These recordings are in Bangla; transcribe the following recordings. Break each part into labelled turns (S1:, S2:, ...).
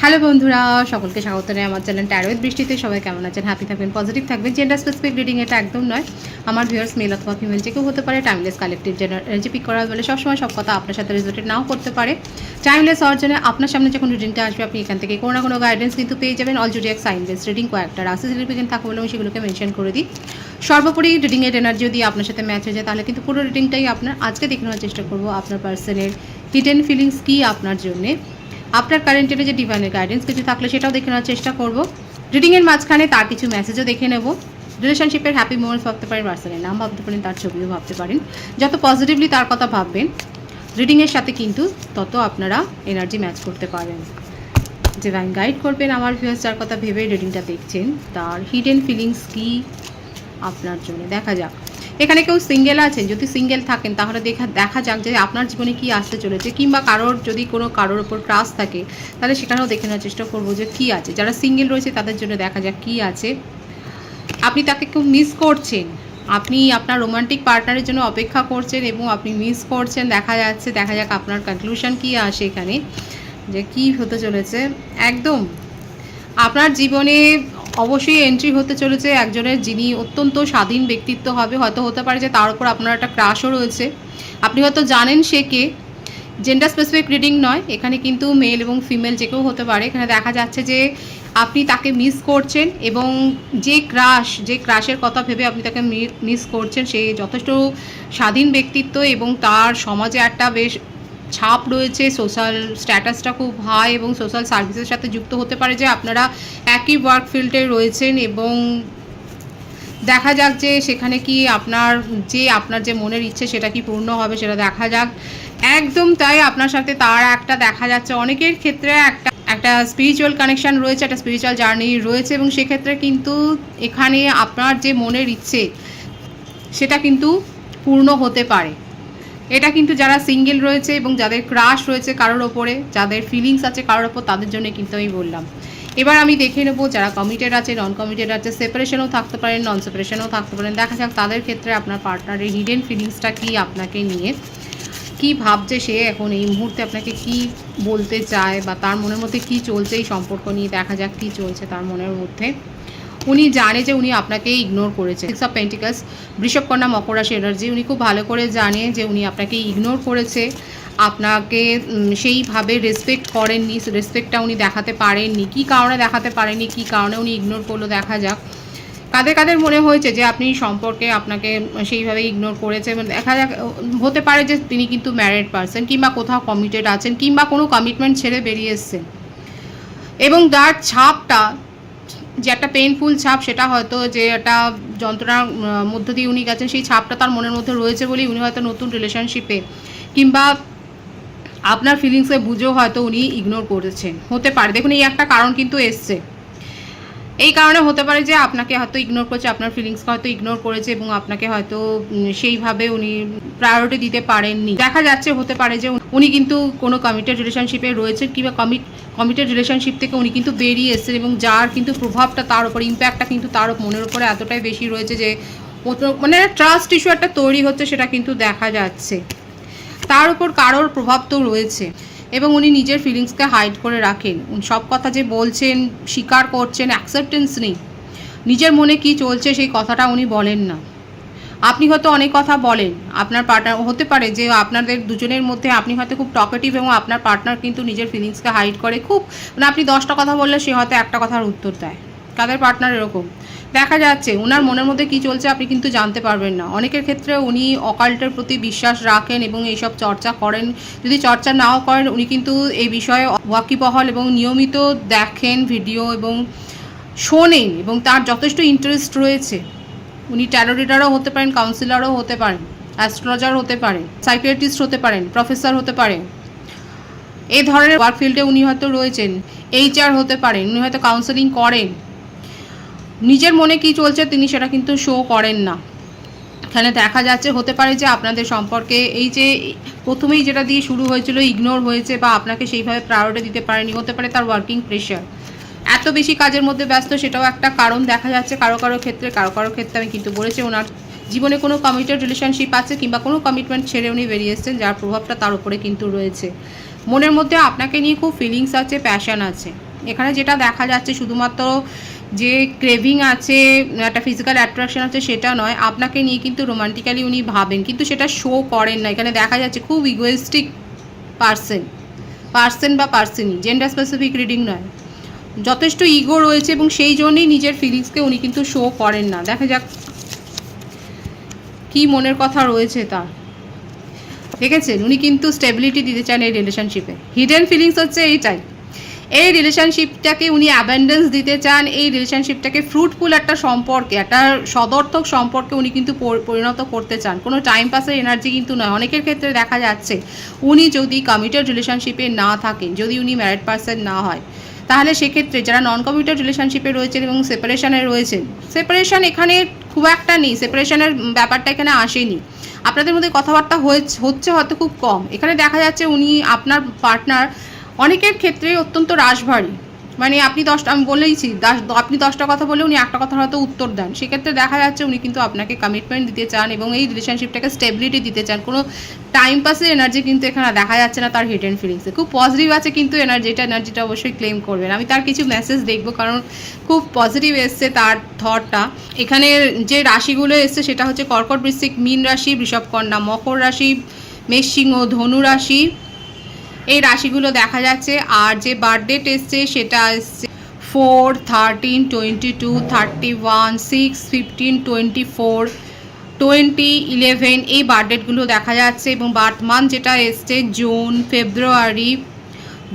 S1: হ্যালো বন্ধুরা, সকলকে স্বাগত জানাই আমার চ্যানেল ট্যারো উইথ বৃষ্টিতে। সবাই কেমন আছেন? হ্যাপি থাকবেন, পজিটিভ থাকবেন। জেন্ডার স্পেসিফিক রিডিং এটা একদম নয়। আমার ভিউয়ার্স মেল অথবা ফিমেল যে কেউ হতে পারে। Timeless collective gender energy pick করা বলে সবসময় সব কথা আপনার সাথে রিলেটেড নাও করতে পারে। টাইমলেস হওয়ার জন্য আপনার সামনে যখন রিডিংটা আসবে আপনি এখান থেকে কোনো না কোনো গাইডেন্স কিন্তু পেয়ে যাবেন। All zodiac sign base reading কয়েকটা রাশি সিগনিফিকেন্ট থাকে বলে আমি সেগুলোকে মেনশন করে দিই। সর্বোপরি রিডিংয়ের এনার্জি যদি আপনার সাথে ম্যাচ হয়ে যায় তাহলে কিন্তু পুরো রিডিংটাই আপনার। আজকে দেখে নেওয়ার চেষ্টা করবো আপনার পার্সনের হিডেন ফিলিংস কী আপনার জন্যে। আপনার কারেন্টের যে ডিভাইনের গাইডেন্স কিছু থাকলে সেটাও দেখে নেওয়ার চেষ্টা করব। রিডিংয়ের মাঝখানে তার কিছু মেসেজও দেখে নেব। রিলেশনশিপের হ্যাপি মোমেন্টস ভাবতে পারেন, পার্সনের নাম ভাবতে পারেন, তার ছবিও ভাবতে পারেন। যত পজিটিভলি তার কথা ভাববেন রিডিংয়ের সাথে কিন্তু তত আপনারা এনার্জি ম্যাচ করতে পারেন। ডিভাইন গাইড করবেন আমার ভিউয়ার্স যার কথা ভেবে রিডিংটা দেখছেন, তার হিডেন ফিলিংস কী আপনার জন্য। দেখা যাক এখানে কেউ সিঙ্গেল আছেন। যদি সিঙ্গেল থাকেন তাহলে দেখা যাক যে আপনার জীবনে কি আসতে চলেছে, কিংবা কারোর যদি কারোর ওপর ক্রাশ থাকে তাহলে সেখানেও দেখে নেওয়ার চেষ্টা করবো যে কী আছে। যারা সিঙ্গেল রয়েছে তাদের জন্য দেখা যাক কী আছে। আপনি তাকে কেউ মিস করছেন, আপনি আপনার রোমান্টিক পার্টনারের জন্য অপেক্ষা করছেন এবং আপনি মিস করছেন দেখা যাচ্ছে। দেখা যাক আপনার কনক্লুশন কী আসে এখানে, যে কী হতে চলেছে। একদম আপনার জীবনে অবশ্যই এন্ট্রি হতে চলেছে একজনের, যিনি অত্যন্ত স্বাধীন ব্যক্তিত্ব হবে। হয়তো হতে পারে যে তার উপর আপনার একটা ক্রাশও রয়েছে, আপনি হয়তো জানেন সে কে। জেন্ডার স্পেসিফিক রিডিং নয়, এখানে কিন্তু মেল এবং ফিমেল যে কেউ হতে পারে। এখানে দেখা যাচ্ছে যে আপনি তাকে মিস করছেন এবং যে ক্রাশের কথা ভেবে আপনি তাকে মিস করছেন সে যথেষ্ট স্বাধীন ব্যক্তিত্ব এবং তার সমাজে একটা বেশ ছাপ রয়েছে। সোশ্যাল স্ট্যাটাসটা খুব হাই এবং সোশ্যাল সার্ভিসের সাথে যুক্ত হতে পারে যে আপনারা একই ওয়ার্ক ফিল্ডে রয়েছেন। এবং দেখা যাক যে সেখানে কি আপনার যে মনের ইচ্ছে সেটা কি পূর্ণ হবে সেটা দেখা যাক। একদম তাই, আপনার সাথে তার একটা দেখা যাচ্ছে অনেকের ক্ষেত্রে একটা স্পিরিচুয়াল কানেকশান রয়েছে, একটা স্পিরিচুয়াল জার্নি রয়েছে এবং সেক্ষেত্রে কিন্তু এখানে আপনার যে মনের ইচ্ছে সেটা কিন্তু পূর্ণ হতে পারে। এটা কিন্তু যারা সিঙ্গেল রয়েছে এবং যাদের ক্রাশ রয়েছে কারোর ওপরে, যাদের ফিলিংস আছে কারোর ওপর, তাদের জন্য কিন্তু আমি বললাম। এবার আমি দেখে নেবো যারা কমিটেড আছে, নন কমিটেড আছে, সেপারেশনও থাকতে পারেন, নন সেপারেশনও থাকতে পারেন। দেখা যাক তাদের ক্ষেত্রে আপনার পার্টনারের হিডেন ফিলিংসটা কি আপনাকে নিয়ে, কি ভাবছে সে এখন এই মুহূর্তে, আপনাকে কি বলতে চায় বা তার মনের মধ্যে কি চলছে এই সম্পর্ক নিয়ে। দেখা যাক কি চলছে তার মনের মধ্যে। উনি জানে যে উনি আপনাকে ইগনোর করেছে। 6 অফ পেন্টিকলস, বৃষভ কন্যা মকর রাশি এনার্জি। উনি খুব ভালো করে জানে যে উনি আপনাকে ইগনোর করেছে, আপনাকে সেইভাবে রেসপেক্ট করেননি, রেসপেক্টটা উনি দেখাতে পারেননি। কী কারণে দেখাতে পারেননি, কী কারণে উনি ইগনোর করলো দেখা যাক। কাদের মনে হয়েছে যে আপনি সম্পর্কে আপনাকে সেইভাবে ইগনোর করেছে এবং দেখা যাক। হতে পারে যে তিনি কিন্তু ম্যারিড পারসন, কিংবা কোথাও কমিটেড আছেন, কিংবা কোনো কমিটমেন্ট ছেড়ে বেরিয়ে এসছেন এবং তার ছাপটা যে একটা পেইনফুল ছাপ, সেটা হয়তো যে একটা যন্ত্রণার মধ্য দিয়ে উনি গেছেন, সেই ছাপটা তার মনের মধ্যে রয়েছে বলেই উনি হয়তো নতুন রিলেশনশিপে কিংবা আপনার ফিলিংসে বুঝেও হয়তো উনি ইগনোর করেছেন। হতে পারে, দেখুন এই একটা কারণ কিন্তু এসছে। এই কারণে হতে পারে যে আপনাকে হয়তো ইগনোর করেছে, আপনার ফিলিংসকে হয়তো ইগনোর করেছে এবং আপনাকে হয়তো সেইভাবে উনি প্রায়োরিটি দিতে পারেননি। দেখা যাচ্ছে হতে পারে যে উনি কিন্তু কোনো কমিটেড রিলেশনশিপে রয়েছেন, কিংবা কমিটেড রিলেশনশিপ থেকে উনি কিন্তু বেরিয়ে এসেছেন এবং যার কিন্তু প্রভাবটা তার উপর, ইম্প্যাক্টটা কিন্তু তার মনের উপরে এতটাই বেশি রয়েছে যে মানে ট্রাস্ট ইস্যু একটা তৈরি হচ্ছে, সেটা কিন্তু দেখা যাচ্ছে। তার উপর কারোর প্রভাব তো রয়েছে এবং উনি নিজের ফিলিংসকে হাইড করে রাখেন। সব কথা যে বলছেন, স্বীকার করছেন, অ্যাকসেপ্টেন্স নেই। নিজের মনে কি চলছে সেই কথাটা উনি বলেন না। আপনি হয়তো অনেক কথা বলেন, আপনার পার্টনার হতে পারে যে আপনাদের দুজনের মধ্যে আপনি হয়তো খুব টকেটিভ এবং আপনার পার্টনার কিন্তু নিজের ফিলিংসকে হাইড করে খুব, মানে আপনি 10টা কথা বললে সে হয়তো একটা কথার উত্তর দেয়। কাদের পার্টনার এরকম দেখা যাচ্ছে, ওনার মনের মধ্যে কি চলছে আপনি কিন্তু জানতে পারবেন না। অনেকের ক্ষেত্রে উনি অকাল্টের প্রতি বিশ্বাস রাখেন এবং এইসব চর্চা করেন। যদি চর্চা নাও করেন উনি কিন্তু এই বিষয়ে ওয়াকিবহাল এবং নিয়মিত দেখেন ভিডিও এবং শোনেন এবং তার যথেষ্ট ইন্টারেস্ট রয়েছে। উনি ট্যারো রিডারও হতে পারেন, কাউন্সিলরও হতে পারেন, অ্যাস্ট্রোলজার হতে পারেন, সাইকিয়াট্রিস্ট হতে পারেন, প্রফেসর হতে পারেন। এই ধরনের ওয়ার্ক ফিল্ডে উনি হয়তো রয়েছেন। HR হতে পারেন, উনি হয়তো কাউন্সেলিং করেন। নিজের মনে কি চলছে তিনি সেটা কিন্তু শো করেন না। এখানে দেখা যাচ্ছে হতে পারে যে আপনাদের সম্পর্কে এই যে প্রথমেই যেটা দিয়ে শুরু হয়েছিল ইগনোর হয়েছে বা আপনাকে সেইভাবে প্রায়োরিটি দিতে পারেনি। হতে পারে তার ওয়ার্কিং প্রেশার, এত বেশি কাজের মধ্যে ব্যস্ত, সেটাও একটা কারণ দেখা যাচ্ছে কারো ক্ষেত্রে। আমি কিন্তু বলেছি ওনার জীবনে কোনো কমিটেড রিলেশনশিপ আছে কিংবা কোনো কমিটমেন্ট ছেড়ে উনি বেরিয়ে এসেছেন, যার প্রভাবটা তার উপরে কিন্তু রয়েছে। মনের মধ্যে আপনাকে নিয়ে খুব ফিলিংস আছে, প্যাশন আছে। এখানে যেটা দেখা যাচ্ছে শুধুমাত্র যে ক্রেভিং আছে, একটা ফিজিক্যাল অ্যাট্রাকশন আছে সেটা নয়, আপনাকে নিয়ে কিন্তু রোমান্টিক্যালি উনি ভাবেন, কিন্তু সেটা শো করেন না। এখানে দেখা যাচ্ছে খুব ইগোয়েস্টিক পার্সন বা পার্সনই, জেন্ডার স্পেসিফিক রিডিং নয়, যথেষ্ট ইগো রয়েছে এবং সেই জন্যই নিজের ফিলিংসকে উনি কিন্তু শো করেন না। দেখা যাক কী মনের কথা রয়েছে তার। দেখেছেন, উনি কিন্তু স্টেবিলিটি দিতে চান এই রিলেশনশিপে। হিডেন ফিলিংস হচ্ছে এইটাই, এই রিলেশনশিপটাকে উনি অ্যাবেন্ডেন্স দিতে চান, এই রিলেশনশিপটাকে ফ্রুটফুল একটা সম্পর্কে, একটা সদর্থক সম্পর্কে উনি কিন্তু পরিণত করতে চান, কোনো টাইম পাসের এনার্জি কিন্তু নয়। অনেকের ক্ষেত্রে দেখা যাচ্ছে উনি যদি কমিটেড রিলেশনশিপে না থাকেন, যদি উনি ম্যারিড পার্সন না হয়, তাহলে সেক্ষেত্রে যারা নন কমিটেড রিলেশনশিপে রয়েছেন এবং সেপারেশনে রয়েছেন, সেপারেশন এখানে খুব একটা নেই, সেপারেশনের ব্যাপারটা এখানে আসেনি, আপনাদের মধ্যে কথাবার্তা হচ্ছে হয়তো খুব কম। এখানে দেখা যাচ্ছে উনি আপনার পার্টনার অনেকের ক্ষেত্রে অত্যন্ত রাশভারী, মানে আপনি আমি বলেইছি আপনি 10টা কথা বলে উনি একটা কথা হয়তো উত্তর দেন, সেক্ষেত্রে দেখা যাচ্ছে উনি কিন্তু আপনাকে কমিটমেন্ট দিতে চান এবং এই রিলেশনশিপটাকে স্টেবিলিটি দিতে চান। কোনো টাইম পাসের এনার্জি কিন্তু এখানে দেখা যাচ্ছে না তার হিডেন ফিলিংসে। খুব পজিটিভ আছে কিন্তু এনার্জিটা অবশ্যই ক্লেম করবেন। আমি তার কিছু মেসেজ দেখবো, কারণ খুব পজিটিভ এসছে তার থটটা। এখানে যে রাশিগুলো এসছে সেটা হচ্ছে কর্কট, বৃশ্চিক, মীন রাশি, বৃষভ, কন্যা, মকর রাশি, মেষ, সিংহ, ধনু রাশি, এই রাশিগুলো দেখা যাচ্ছে। আর যে বার্থডেট এসছে সেটা এসছে 4, 13, 22, 31, 6, 15, 24, 20, 11, এই বার্থডেটগুলো দেখা যাচ্ছে। এবং বার্থ মান্থ যেটা এসছে জুন, ফেব্রুয়ারি,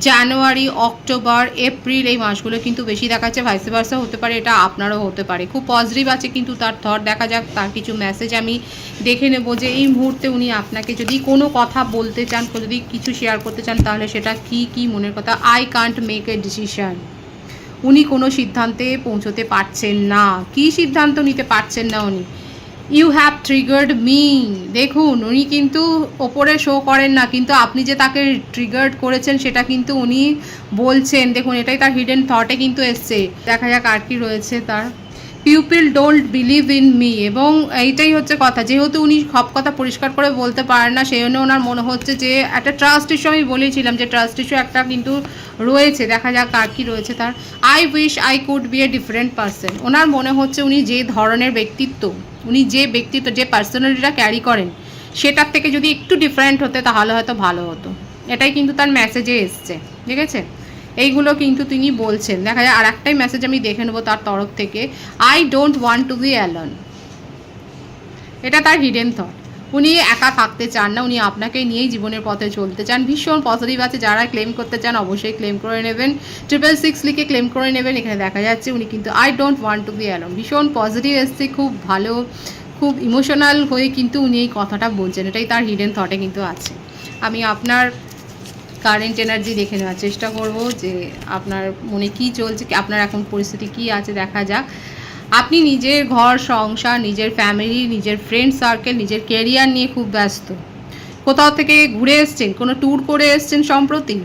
S1: জানুয়ারি, অক্টোবর, এপ্রিল, এই মাসগুলো কিন্তু বেশি দেখাচ্ছে। ভাইস ভার্সা হতে পারে, এটা আপনারও হতে পারে। খুব পজিটিভ আছে কিন্তু তার থট। দেখা যাক তার কিছু মেসেজ আমি দেখে নেব যে এই মুহূর্তে উনি আপনাকে যদি কোনো কথা বলতে চান, যদি কিছু শেয়ার করতে চান, তাহলে সেটা কি মনের কথা। I can't make a decision, উনি কোনো সিদ্ধান্তে পৌঁছতে পারছেন না। কি সিদ্ধান্ত নিতে পারছেন না উনি? You have triggered me. দেখুন, উনি কিন্তু ওপরে শো করেন না, কিন্তু আপনি যে তাকে ট্রিগার্ড করেছেন সেটা কিন্তু উনি বলছেন। দেখুন, এটাই তার হিডেন থটে কিন্তু এসছে। দেখা যাক আর কি রয়েছে তার। Pupil don't believe in me, এবং এইটাই হচ্ছে কথা, যেহেতু উনি সব কথা পরিষ্কার করে বলতে পারেন না, সেই জন্য ওনার মনে হচ্ছে যে একটা ট্রাস্ট ইস্যু, আমি বলেছিলাম যে ট্রাস্ট ইস্যু একটা কিন্তু রয়েছে। দেখা যাক আর কি রয়েছে তার। I wish I could be a different person, ওনার মনে হচ্ছে উনি যে ধরনের ব্যক্তিত্ব, উনি যে ব্যক্তিত্ব, যে পার্সোনালিটিটা ক্যারি করেন, সেটার থেকে যদি একটু ডিফারেন্ট হতে তাহলে হয়তো ভালো হতো। এটাই কিন্তু তার মেসেজে এসছে, ঠিক আছে? এইগুলো কিন্তু তিনি বলছেন। দেখা যায় আর একটাই মেসেজ আমি দেখে নেবো তার তরফ থেকে। I don't want to be alone, এটা তার হিডেন থট। উনি একা থাকতে চান না, উনি আপনাকে নিয়েই জীবনের পথে চলতে চান। ভীষণ পজিটিভ আছে। যারা ক্লেম করতে চান অবশ্যই ক্লেম করে নেবেন, 666 লিখে ক্লেম করে নেবেন। এখানে দেখা যাচ্ছে উনি কিন্তু I don't want to be alone ভীষণ পজিটিভ এসছে, খুব ভালো, খুব ইমোশনাল হয়ে কিন্তু উনি এই কথাটা বলছেন। এটাই তার হিডেন থটে কিন্তু আছে। আমি আপনার কারেন্ট এনার্জি দেখে নেওয়ার চেষ্টা করব যে আপনার মনে কি চলছে, আপনার এখন পরিস্থিতি কি আছে। দেখা যাক। আপনি নিজের ঘর সংসার, নিজের ফ্যামিলি, নিজের ফ্রেন্ড সার্কেল, নিজের কেরিয়ার নিয়ে খুব ব্যস্ত। কোথাও থেকে ঘুরে এসছেন, কোনো ট্যুর করে এসছেন সম্প্রতি,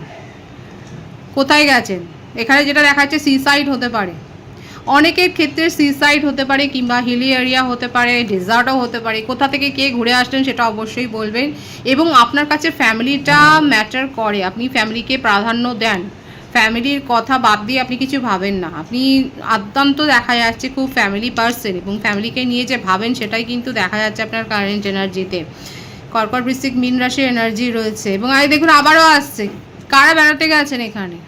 S1: কোথায় গেছেন? এখানে যেটা দেখা যাচ্ছে সিসাইড হতে পারে, অনেকের ক্ষেত্রে সিসাইড হতে পারে, কিংবা হিলি এরিয়া হতে পারে, ডেজার্টও হতে পারে। কোথা থেকে কে ঘুরে আসলেন সেটা অবশ্যই বলবেন। এবং আপনার কাছে ফ্যামিলিটা ম্যাটার করে, আপনি ফ্যামিলিকে প্রাধান্য দেন, ফ্যামিলির কথা বাদ দিয়ে আপনি কিছু ভাবেন না। আপনি অত্যন্ত দেখা যাচ্ছে খুব ফ্যামিলি পার্সন, এবং ফ্যামিলিকে নিয়ে যে ভাবেন সেটাই কিন্তু দেখা যাচ্ছে আপনার কারেন্ট এনার্জিতে। কর্কট, বৃশ্চিক, মীন রাশির এনার্জি রয়েছে। এবং আই দেখুন আবারও আসছে। কারা বেড়াতে গেছেন এখানে?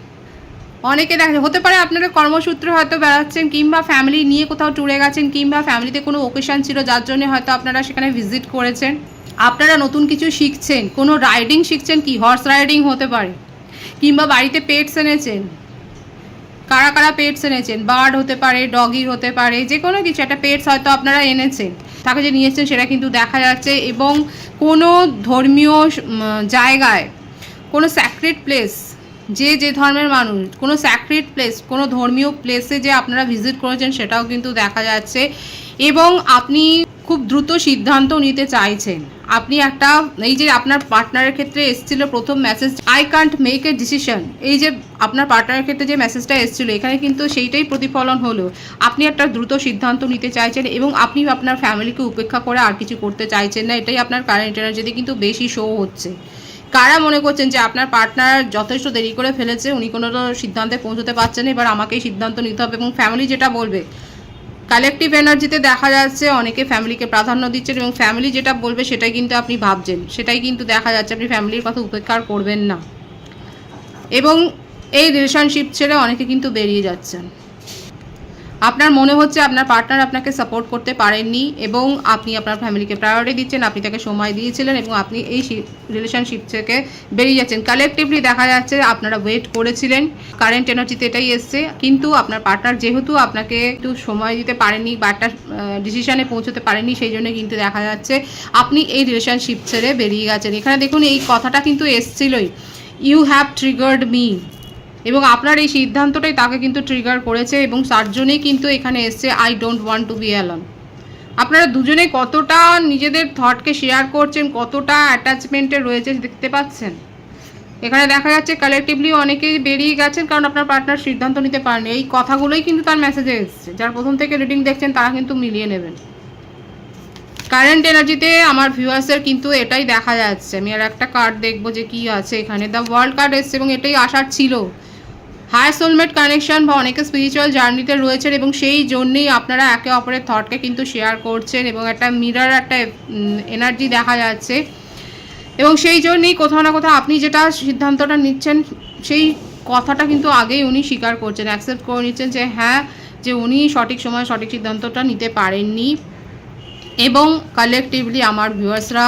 S1: অনেকে দেখা হতে পারে আপনারা কর্মসূত্রে হয়তো বেড়াচ্ছেন, কিংবা ফ্যামিলি নিয়ে কোথাও ট্যুরে গেছেন, কিংবা ফ্যামিলিতে কোনো ওকেশন ছিল যার জন্য হয়তো আপনারা সেখানে ভিজিট করেছেন। আপনারা নতুন কিছু শিখছেন, কোনো রাইডিং শিখছেন, কি হর্স রাইডিং হতে পারে, কিংবা বাড়িতে পেটস এনেছেন। কারা কারা পেটস এনেছেন? বার্ড হতে পারে, ডগি হতে পারে, যে কোনো কিছু একটা পেটস হয়তো আপনারা এনেছেন, তাকে যে নিয়ে এসছেন সেটা কিন্তু দেখা যাচ্ছে। এবং কোনো ধর্মীয় জায়গায়, কোনো স্যাক্রেড প্লেস, যে ধর্মের মানুষ, কোনো স্যাক্রেড প্লেস, কোনো ধর্মীয় প্লেসে যে আপনারা ভিজিট করেছেন সেটাও কিন্তু দেখা যাচ্ছে। এবং আপনি খুব দ্রুত সিদ্ধান্ত নিতে চাইছেন। আপনি একটা, এই যে আপনার পার্টনারের ক্ষেত্রে এসেছিল প্রথম message I can't make a decision, এই যে আপনার পার্টনারের ক্ষেত্রে যে মেসেজটা এসেছিল এখানে কিন্তু সেইটাই প্রতিফলন হলো। আপনি একটা দ্রুত সিদ্ধান্ত নিতে চাইছেন এবং আপনি আপনার ফ্যামিলিকে উপেক্ষা করে আর কিছু করতে চাইছেন না। এটাই আপনার কারেন্ট এনার্জিতে কিন্তু বেশি শো হচ্ছে। কারা মনে করছেন যে আপনার পার্টনার যথেষ্ট দেরি করে ফেলেছে, উনি কোনো সিদ্ধান্তে পৌঁছতে পারছেন না, এবার আমাকেই সিদ্ধান্ত নিতে হবে, এবং ফ্যামিলি যেটা বলবে, কালেকটিভ এনার্জিতে দেখা যাচ্ছে অনেকে ফ্যামিলিকে প্রাধান্য দিচ্ছেন এবং ফ্যামিলি যেটা বলবে সেটাই কিন্তু আপনি ভাবছেন, সেটাই কিন্তু দেখা যাচ্ছে, আপনি ফ্যামিলির কথা উপেক্ষা করবেন না। এবং এই রিলেশনশিপ ছেড়ে অনেকে কিন্তু বেরিয়ে যাচ্ছেন। আপনার মনে হচ্ছে আপনার পার্টনার আপনাকে সাপোর্ট করতে পারেননি এবং আপনি আপনার ফ্যামিলিকে প্রায়োরিটি দিচ্ছেন, আপনি তাকে সময় দিয়েছিলেন এবং আপনি এই রিলেশনশিপ থেকে বেরিয়ে যাচ্ছেন। কালেকটিভলি দেখা যাচ্ছে আপনারা ওয়েট করেছিলেন, কারেন্ট এনার্জিতে এটাই এসছে, কিন্তু আপনার পার্টনার যেহেতু আপনাকে একটু সময় দিতে পারেনি বা একটা ডিসিশনে পৌঁছতে পারেনি, সেই জন্য কিন্তু দেখা যাচ্ছে আপনি এই রিলেশনশিপ ছেড়ে বেরিয়ে গেছেন। এখানে দেখুন এই কথাটা কিন্তু এসছিলই, ইউ হ্যাভ ট্রিগার্ড মি, এবং আপনার এই সিদ্ধান্তটাই তাকে কিন্তু ট্রিগার করেছে এবং তার জন্যই কিন্তু এখানে এসছে I don't want to be alone. আপনারা দুজনে কতটা নিজেদের থটকে শেয়ার করছেন, কতটা অ্যাটাচমেন্টে রয়েছে দেখতে পাচ্ছেন। এখানে দেখা যাচ্ছে কালেকটিভলি অনেকেই বেরিয়ে গেছেন কারণ আপনার পার্টনার সিদ্ধান্ত নিতে পারেনি। এই কথাগুলোই কিন্তু তার মেসেজে এসছে, যারা প্রথম থেকে রিডিং দেখছেন তারা কিন্তু মিলিয়ে নেবেন। কারেন্ট এনার্জিতে আমার ভিউয়ার্সের কিন্তু এটাই দেখা যাচ্ছে। আমি আর একটা কার্ড দেখবো যে কি আছে এখানে। দ্য ওয়ার্ল্ড কার্ড এসছে এবং এটাই আসার ছিল। হায়ার সোলমেট কানেকশন বা অনেকে স্পিরিচুয়াল জার্নিতে রয়েছেন এবং সেই জন্যেই আপনারা একে অপরের থটকে কিন্তু শেয়ার করছেন এবং একটা মিরর একটা এনার্জি দেখা যাচ্ছে এবং সেই জন্যেই কোথাও না কোথাও আপনি যেটা সিদ্ধান্তটা নিচ্ছেন সেই কথাটা কিন্তু আগেই উনি স্বীকার করছেন, অ্যাকসেপ্ট করে নিচ্ছেন যে হ্যাঁ, যে উনি সঠিক সময় সঠিক সিদ্ধান্তটা নিতে পারেননি। এবং কালেকটিভলি আমার ভিউয়ার্সরা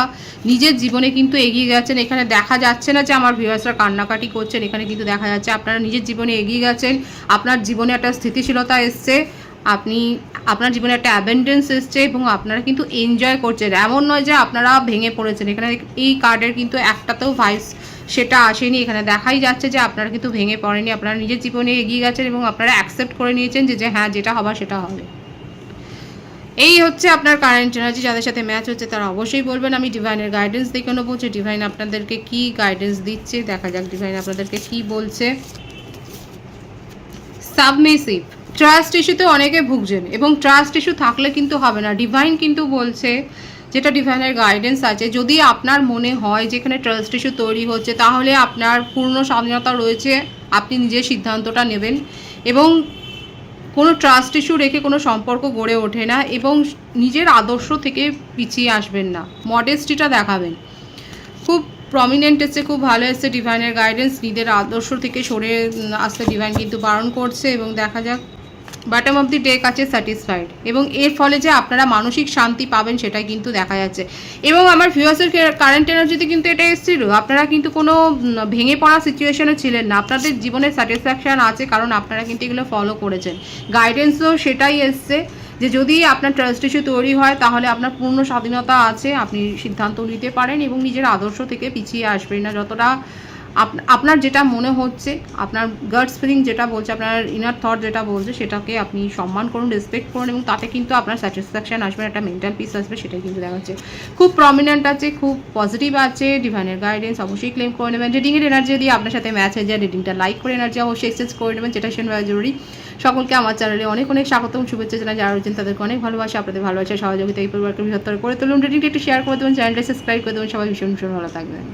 S1: নিজের জীবনে কিন্তু এগিয়ে গেছেন। এখানে দেখা যাচ্ছে না যে আমার ভিউয়ার্সরা কান্নাকাটি করছেন, এখানে কিন্তু দেখা যাচ্ছে আপনারা নিজের জীবনে এগিয়ে গেছেন, আপনার জীবনে একটা স্থিতিশীলতা এসছে, আপনার জীবনে একটা অ্যাবেন্ডেন্স এসছে এবং আপনারা কিন্তু এনজয় করছেন। এমন নয় যে আপনারা ভেঙে পড়েছেন, এখানে এই কার্ডের কিন্তু একটাতেও ভাইবস সেটা আসেনি। এখানে দেখাই যাচ্ছে যে আপনারা কিন্তু ভেঙে পড়েনি, আপনারা নিজের জীবনে এগিয়ে গেছেন এবং আপনারা অ্যাকসেপ্ট করে নিয়েছেন যে হ্যাঁ, যেটা হবার সেটা হবে। এই হচ্ছে আপনার কারেন্ট এনার্জি। যাদের সাথে ম্যাচ হচ্ছে তারা অবশ্যই বলবেন। আমি ডিভাইনের গাইডেন্স দেখে নেবো যে ডিভাইন আপনাদেরকে কি গাইডেন্স দিচ্ছে, দেখা যাক ডিভাইন আপনাদেরকে কি বলছে। সাবমিসিভ, ট্রাস্ট ইস্যুতে অনেকে ভুগছেন এবং ট্রাস্ট ইস্যু থাকলে কিন্তু হবে না। ডিভাইন কিন্তু বলছে, যেটা ডিভাইনের গাইডেন্স আছে, যদি আপনার মনে হয় যেখানে ট্রাস্ট ইস্যু তৈরি হচ্ছে তাহলে আপনার পূর্ণ স্বাধীনতা রয়েছে, আপনি নিজের সিদ্ধান্তটা নেবেন এবং কোনো ট্রাস্ট ইস্যু রেখে কোনো সম্পর্ক গড়ে ওঠে না এবং নিজের আদর্শ থেকে পিছিয়ে আসবেন না, মডেস্টিটা দেখাবেন। খুব প্রমিনেন্ট এসছে, খুব ভালো এসছে ডিভাইনের গাইডেন্স। নিজের আদর্শ থেকে সরে আসতে ডিভাইন কিন্তু বারণ করছে এবং দেখা যাক বটম অফ দি ডেক আছে স্যাটিসফাইড এবং এর ফলে যে আপনারা মানসিক শান্তি পাবেন সেটাই কিন্তু দেখা যাচ্ছে। এবং আমার ভিউয়ার্সের কারেন্ট এনার্জিতে কিন্তু এটা এসেছিল, আপনারা কিন্তু কোনো ভেঙে পড়া সিচুয়েশনে ছিলেন না, আপনাদের জীবনে স্যাটিসফ্যাকশান আছে কারণ আপনারা কিন্তু এগুলো ফলো করেছেন। গাইডেন্সও সেটাই এসছে যে যদি আপনার ট্রাস্ট ইস্যু তৈরি হয় তাহলে আপনার পূর্ণ স্বাধীনতা আছে, আপনি সিদ্ধান্ত নিতে পারেন এবং নিজের আদর্শ থেকে পিছিয়ে আসবেন না। যতটা আপনার যেটা মনে হচ্ছে, আপনার গাটস ফিলিং যেটা বলছে, আপনার ইনার থট যেটা বলছে সেটাকে আপনি সম্মান করুন, রেসপেক্ট করুন এবং তাতে কিন্তু আপনার স্যাটিসফ্যাকশান আসবে, একটা মেন্টাল পিস আসবে, সেটাই কিন্তু দেখাচ্ছে। খুব প্রমিনেন্ট আছে, খুব পজিটিভ আছে ডিভাইনের গাইডেন্স। অবশ্যই ক্লেম করে নেবেন। রিডিংয়ের এনার্জি দিয়ে আপনার সাথে ম্যাচ হয়ে যায়, রিডিংটা লাইক করে এনার্জি অবশ্যই এক্সচেঞ্জ করে নেবেন, যেটা শুনবে জরুরি। সকলকে আমার চ্যানেলে অনেক অনেক স্বাগতম, শুভেচ্ছা জানাই। যারা রয়েছেন তাদেরকে অনেক ভালোবাসা, আপনাদের ভালোবাসা সহযোগিতা এই পরিবারকে বৃহত্তর করে তুলুন। রিডিংটা একটু শেয়ার করে দেবেন, চ্যানেলটা সাবস্ক্রাইব করে দেবেন। সবাই ভীষণ ভীষণ ভালো থাকবেন।